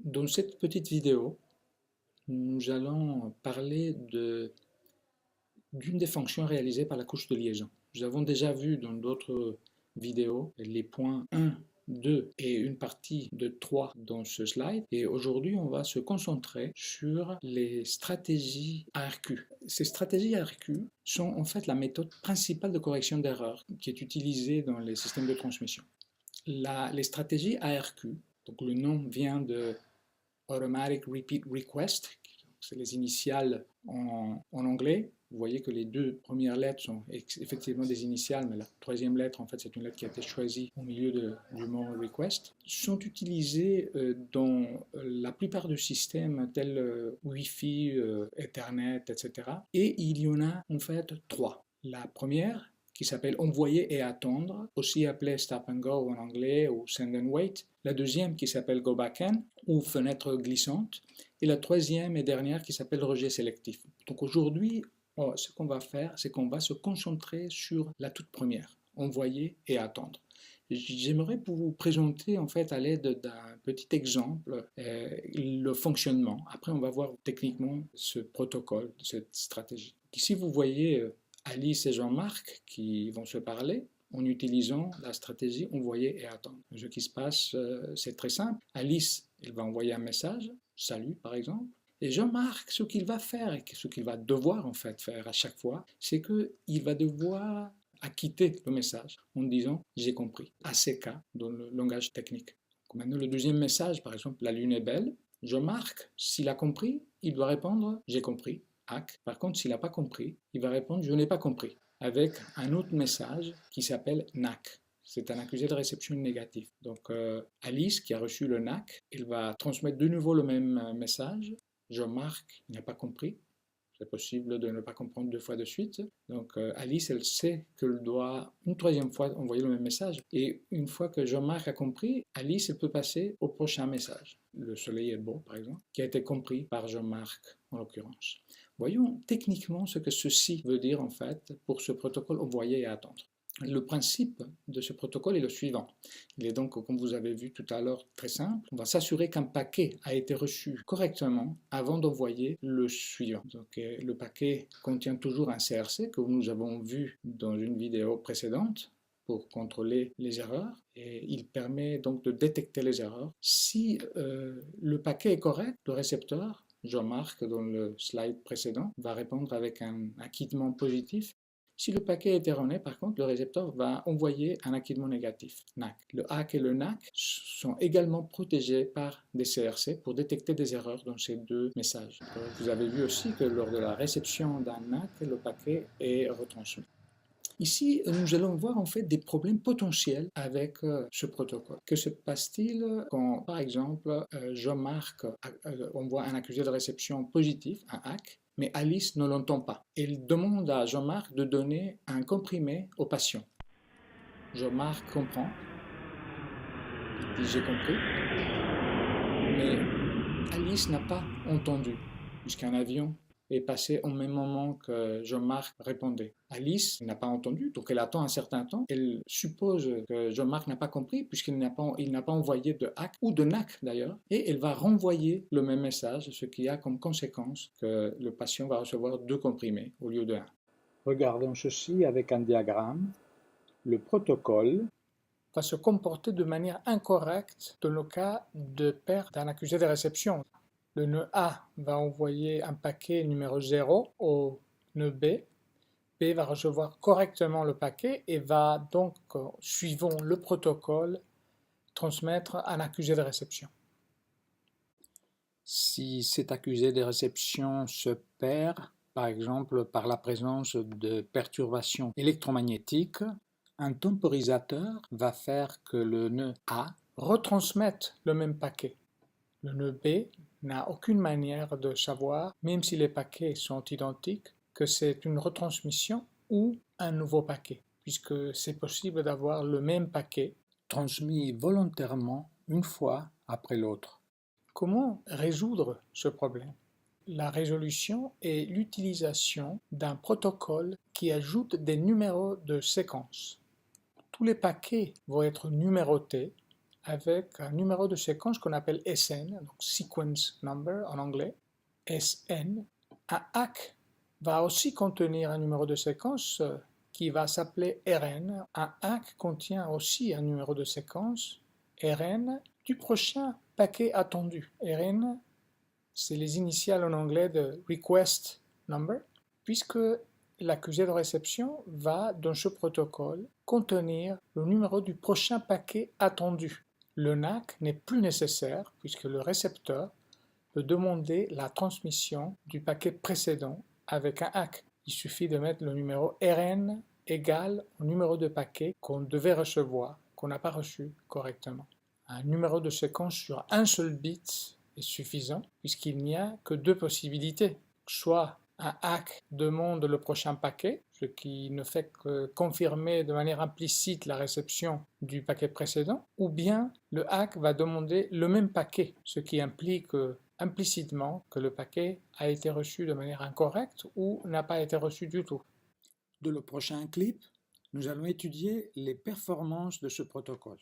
Dans cette petite vidéo, nous allons parler d'une des fonctions réalisées par la couche de liaison. Nous avons déjà vu dans d'autres vidéos les points 1, 2 et une partie de 3 dans ce slide. Et aujourd'hui, on va se concentrer sur les stratégies ARQ. Ces stratégies ARQ sont en fait la méthode principale de correction d'erreurs qui est utilisée dans les systèmes de transmission. Les stratégies ARQ, donc le nom vient de Automatic Repeat Request, c'est les initiales en anglais. Vous voyez que les deux premières lettres sont effectivement des initiales, mais la troisième lettre, en fait, c'est une lettre qui a été choisie au milieu du mot request, sont utilisées dans la plupart des systèmes tels Wi-Fi, Ethernet, etc. Et il y en a en fait trois. La première, qui s'appelle envoyer et attendre, aussi appelé stop and go en anglais ou send and wait. La deuxième qui s'appelle go back in ou fenêtre glissante. Et la troisième et dernière qui s'appelle rejet sélectif. Donc aujourd'hui, ce qu'on va faire, c'est qu'on va se concentrer sur la toute première, envoyer et attendre. J'aimerais vous présenter en fait à l'aide d'un petit exemple le fonctionnement. Après, on va voir techniquement ce protocole, cette stratégie. Ici, vous voyez Alice et Jean-Marc qui vont se parler en utilisant la stratégie envoyer et attendre. Ce qui se passe, c'est très simple. Alice, elle va envoyer un message, salut par exemple. Et Jean-Marc, ce qu'il va faire et ce qu'il va devoir en fait faire à chaque fois, c'est qu'il va devoir acquitter le message en disant j'ai compris, ACK dans le langage technique. Maintenant, le deuxième message, par exemple, la lune est belle. Jean-Marc, s'il a compris, il doit répondre j'ai compris. Hack. Par contre, s'il n'a pas compris, il va répondre je n'ai pas compris avec un autre message qui s'appelle NAC. C'est un accusé de réception négatif. Donc Alice, qui a reçu le NAC, elle va transmettre de nouveau le même message. Jean-Marc n'a pas compris. C'est possible de ne pas comprendre deux fois de suite. Donc Alice, elle sait qu'elle doit une troisième fois envoyer le même message. Et une fois que Jean-Marc a compris, Alice, elle peut passer au prochain message. Le soleil est beau, par exemple, qui a été compris par Jean-Marc en l'occurrence. Voyons techniquement ce que ceci veut dire en fait pour ce protocole envoyer et attendre. Le principe de ce protocole est le suivant. Il est donc, comme vous avez vu tout à l'heure, très simple. On va s'assurer qu'un paquet a été reçu correctement avant d'envoyer le suivant. Donc, le paquet contient toujours un CRC que nous avons vu dans une vidéo précédente pour contrôler les erreurs et il permet donc de détecter les erreurs. Si le paquet est correct, le récepteur, Jean-Marc dans le slide précédent, va répondre avec un acquittement positif. Si le paquet est erroné, par contre, le récepteur va envoyer un acquittement négatif, NAC. Le HAC et le NAC sont également protégés par des CRC pour détecter des erreurs dans ces deux messages. Vous avez vu aussi que lors de la réception d'un NAC, le paquet est retransmis. Ici, nous allons voir en fait des problèmes potentiels avec ce protocole. Que se passe-t-il quand, par exemple, Jean-Marc envoie un accusé de réception positif, un hack, mais Alice ne l'entend pas. Elle demande à Jean-Marc de donner un comprimé au patient. Jean-Marc comprend, il dit j'ai compris, mais Alice n'a pas entendu, puisqu'un avion est passé au même moment que Jean-Marc répondait. Alice n'a pas entendu, donc elle attend un certain temps. Elle suppose que Jean-Marc n'a pas compris, puisqu'il n'a pas envoyé de hack ou de NAC d'ailleurs, et elle va renvoyer le même message, ce qui a comme conséquence que le patient va recevoir deux comprimés au lieu de un. Regardons ceci avec un diagramme. Le protocole va se comporter de manière incorrecte dans le cas de perte d'un accusé de réception. Le nœud A va envoyer un paquet numéro 0 au nœud B. B va recevoir correctement le paquet et va donc, suivant le protocole, transmettre un accusé de réception. Si cet accusé de réception se perd, par exemple par la présence de perturbations électromagnétiques, un temporisateur va faire que le nœud A retransmette le même paquet. Le nœud B n'a aucune manière de savoir, même si les paquets sont identiques, que c'est une retransmission ou un nouveau paquet, puisque c'est possible d'avoir le même paquet transmis volontairement une fois après l'autre. Comment résoudre ce problème? La résolution est l'utilisation d'un protocole qui ajoute des numéros de séquence. Tous les paquets vont être numérotés avec un numéro de séquence qu'on appelle SN, donc Sequence Number en anglais, SN. Un ACK va aussi contenir un numéro de séquence qui va s'appeler RN. Un ACK contient aussi un numéro de séquence RN du prochain paquet attendu. RN, c'est les initiales en anglais de Request Number, puisque l'accusé de réception va, dans ce protocole, contenir le numéro du prochain paquet attendu. Le NAC n'est plus nécessaire puisque le récepteur peut demander la transmission du paquet précédent avec un ACK. Il suffit de mettre le numéro RN égal au numéro de paquet qu'on devait recevoir, qu'on n'a pas reçu correctement. Un numéro de séquence sur un seul bit est suffisant puisqu'il n'y a que deux possibilités. Soit un ACK demande le prochain paquet, ce qui ne fait que confirmer de manière implicite la réception du paquet précédent, ou bien le ACK va demander le même paquet, ce qui implique implicitement que le paquet a été reçu de manière incorrecte ou n'a pas été reçu du tout. Dans le prochain clip, nous allons étudier les performances de ce protocole.